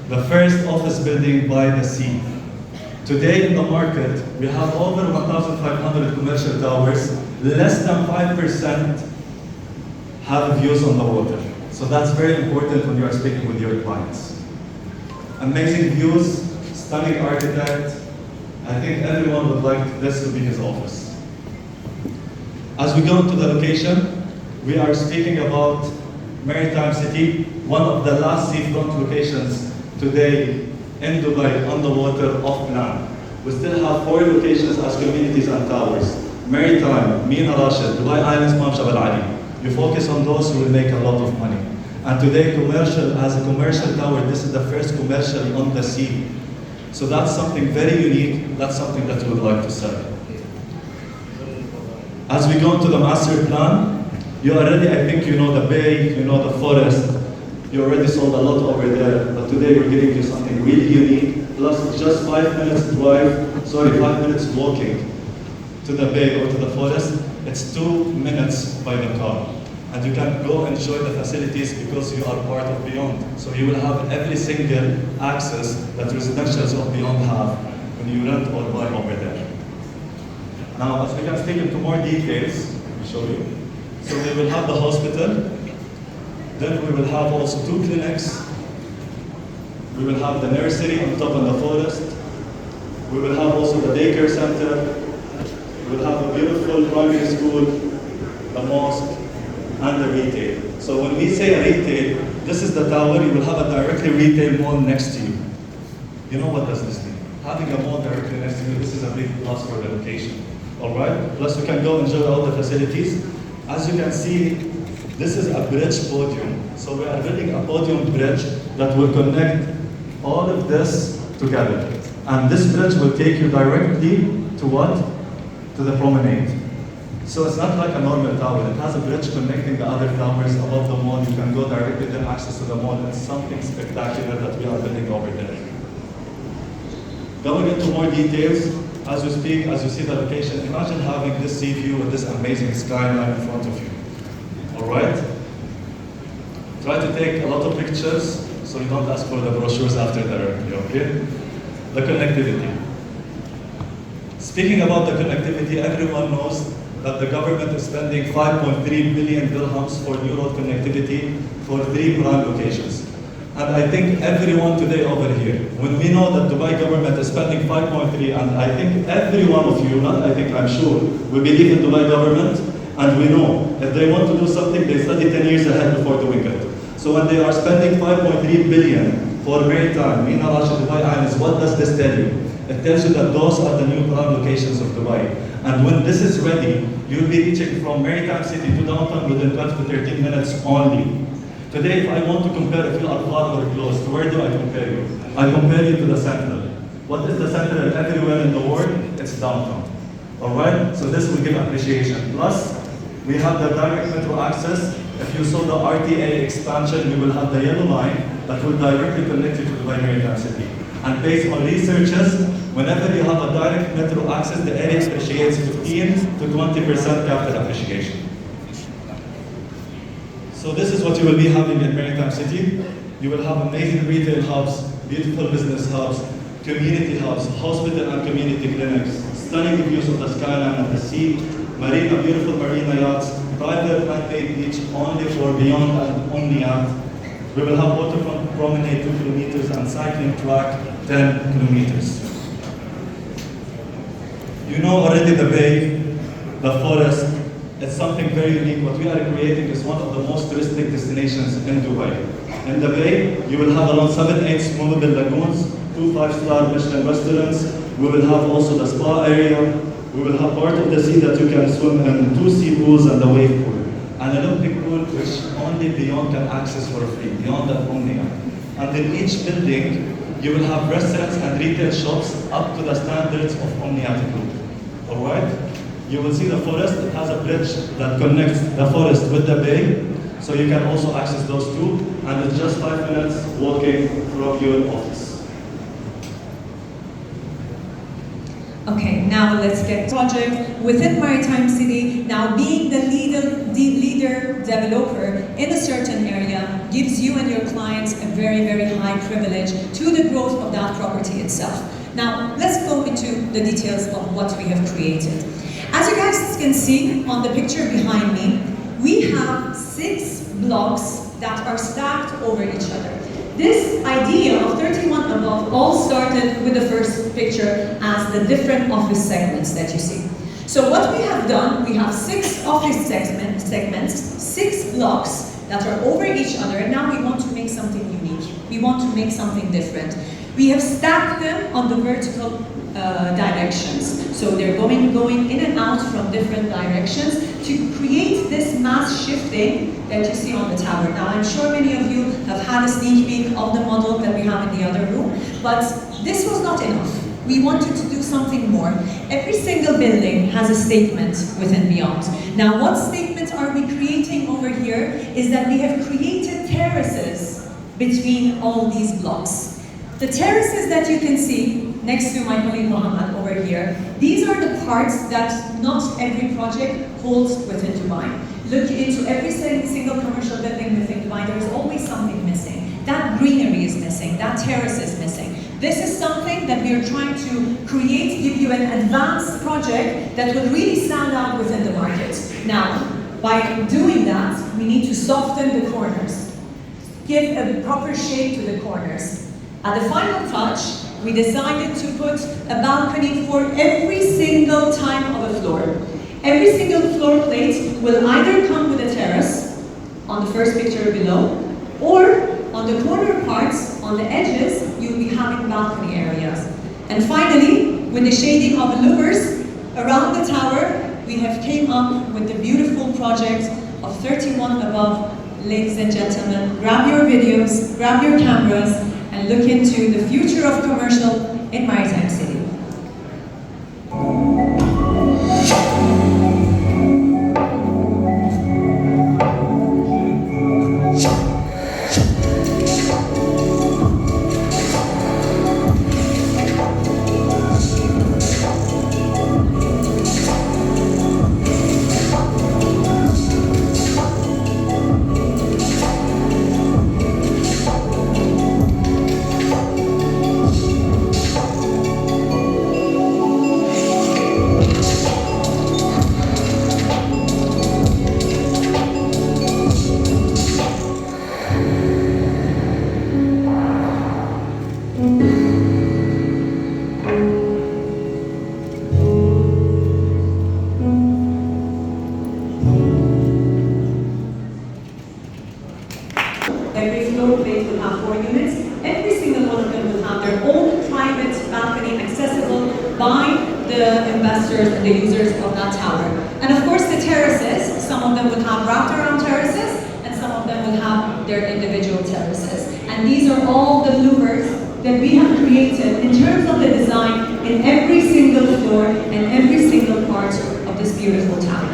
the first office building by the sea. Today in the market, we have over 1,500 commercial towers. Less than 5% have views on the water. So that's very important when you are speaking with your clients. Amazing views, stunning architect. I think everyone would like this to be his office. As we go to the location, we are speaking about Maritime City, one of the last seafront locations today in Dubai on the water off plan. We still have 4 locations as communities and towers. Maritime, Mina Rashid, Dubai Islands, Mamshab Al Ali. You focus on those, you will make a lot of money. And today, as a commercial tower, this is the first commercial on the sea. So that's something very unique. That's something that we would like to sell. As we go into the master plan, you already, I think you know the bay, you know the forest. You already sold a lot over there, but today we're giving you something really unique. Plus just 5 minutes drive, 5 minutes walking to the bay or to the forest. It's 2 minutes by the car. And you can go enjoy the facilities because you are part of Beyond. So you will have every single access that residentials of Beyond have when you rent or buy over there. Now, as we can take into more details, let me show you. So we will have the hospital. Then we will have also 2 clinics. We will have the nursery on top of the forest. We will have also the daycare center. We will have a beautiful primary school, the mosque, and the retail. So when we say retail, this is the tower. You will have a directly retail mall next to you. You know what does this mean? Having a mall directly next to you, this is a big plus for the location. All right? Plus you can go enjoy all the facilities. As you can see, this is a bridge podium. So we are building a podium bridge that will connect all of this together. And this bridge will take you directly to what? To the promenade. So it's not like a normal tower. It has a bridge connecting the other towers above the mall. You can go directly, then access to the mall. It's something spectacular that we are building over there. Going into more details, as we speak, as you see the location, imagine having this sea view with this amazing skyline in front of you. All right? Try to take a lot of pictures so you don't ask for the brochures after the review, okay? The connectivity. Speaking about the connectivity, everyone knows that the government is spending 5.3 billion dirhams for new road connectivity for 3 prime locations. And I think everyone today over here, when we know that Dubai government is spending 5.3, and I think every one of you, not I think, I'm sure, we believe in Dubai government, and we know if they want to do something, they study 10 years ahead before doing it. So when they are spending 5.3 billion for Maritime, Mina Rashid, Dubai Islands, what does this tell you? It tells you that those are the new prime locations of Dubai. And when this is ready, you'll be reaching from Maritime City to downtown within 12 to 13 minutes only. Today, if I want to compare if you are far or close, to where do I compare you? I compare you to the Central. What is the Central everywhere in the world? It's downtown. All right? So this will give appreciation. Plus, we have the direct metro access. If you saw the RTA expansion, we will have the yellow line that will directly connect you to Dubai Maritime City. And based on researches, whenever you have a direct metro access, the area appreciates 15 to 20% capital appreciation. So this is what you will be having in Maritime City. You will have amazing retail hubs, beautiful business hubs, community hubs, hospital and community clinics, stunning views of the skyline and the sea, marina, beautiful marina yachts, private man-made beach only for Beyond and only yacht. We will have waterfront promenade 2 kilometers and cycling track 10 kilometers. You know already the bay, the forest. It's something very unique. What we are creating is one of the most touristic destinations in Dubai. In the bay, you will have around 7-8 swimmable lagoons, 2 5-star Michelin restaurants. We will have also the spa area. We will have part of the sea that you can swim in, 2 sea pools and the wave pool. An Olympic pool which only Beyond can access for free, Beyond and Omnia. And in each building, you will have restaurants and retail shops up to the standards of Omnia Group. All right? You will see the forest. It has a bridge that connects the forest with the bay, so you can also access those two, and it's just 5 minutes walking from your office. Okay, now let's get project within Maritime City. Now being the leader developer in a certain area gives you and your clients a very, very high privilege to the growth of that property itself. Now let's go into the details of what we have created. As you guys can see on the picture behind me, we have 6 blocks that are stacked over each other. This idea of 31 above all started with the first picture as the different office segments that you see. So what we have done, we have 6 office segments, 6 blocks that are over each other, and now we want to make something unique. We want to make something different. We have stacked them on the vertical directions. So they're going in and out from different directions to create this mass shifting that you see on the tower. Now I'm sure many of you have had a sneak peek of the model that we have in the other room, but this was not enough. We wanted to do something more. Every single building has a statement within Beyond. Now what statement are we creating over here is that we have created terraces between all these blocks. The terraces that you can see next to my colleague Mohammed over here, these are the parts that not every project holds within Dubai. Look into every single commercial building within Dubai, there is always something missing. That greenery is missing, that terrace is missing. This is something that we are trying to create, give you an advanced project that will really stand out within the market. Now, by doing that, we need to soften the corners, give a proper shape to the corners. At the final touch, we decided to put a balcony for every single type of a floor. Every single floor plate will either come with a terrace, on the first picture below, or on the corner parts, on the edges, you'll be having balcony areas. And finally, with the shading of the louvers around the tower, we have came up with the beautiful project of 31 above. Ladies and gentlemen, grab your videos, grab your cameras, and look into the future of commercial in Maritime City. Every floor plate will have 4 units. Every single one of them will have their own private balcony accessible by the investors and the users of that tower. And of course the terraces, some of them will have wrapped around terraces and some of them will have their individual terraces. And these are all the louvers that we have created in terms of the design in every single floor and every single part of this beautiful tower.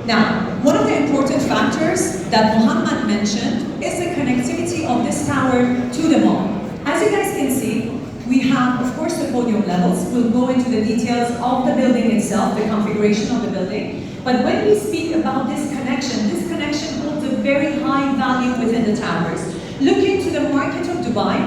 Now, one of the important factors that Mohammed mentioned is the connectivity of this tower to the mall. As you guys can see, we have, of course, the podium levels. We'll go into the details of the building itself, the configuration of the building. But when we speak about this connection holds a very high value within the towers. Look into the market of Dubai.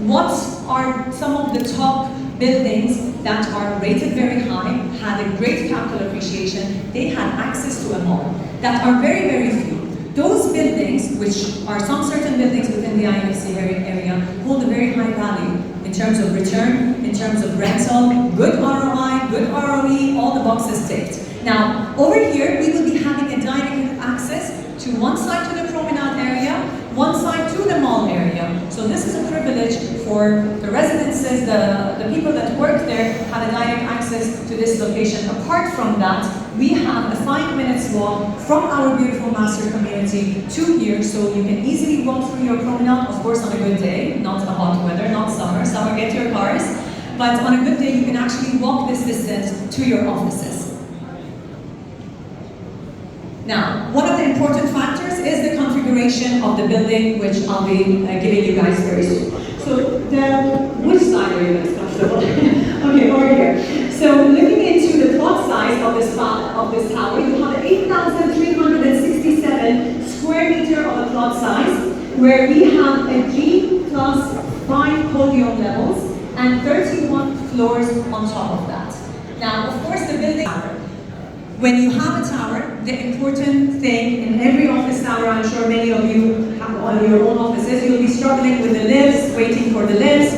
What are some of the top buildings that are rated very high, had a great capital appreciation, they had access to a mall, that are very, very few. Those buildings, which are some certain buildings within the IFC area, hold a very high value in terms of return, in terms of rental, good ROI, good ROE, all the boxes ticked. Now, over here, we will be having a direct access to one side to the promenade area, one side to the mall area. So this is a privilege for the residences, the people that work there have a direct access to this location. Apart from that, we have a 5 minutes walk from our beautiful master community to here, so you can easily walk through your promenade, of course on a good day, not a hot weather, not summer. Summer, get your cars. But on a good day, you can actually walk this distance to your offices. Now, one of the important factors is the configuration of the building, which I'll be giving you guys very soon. So, which side are you guys comfortable? So looking into the plot size of this tower, you have 8,367 square meter of a plot size, where we have a G plus 5 podium levels and 31 floors on top of that. Now, of course, the building. When you have a tower, the important thing in every office tower, I'm sure many of you have on your own offices, you'll be struggling with the lifts, waiting for the lifts.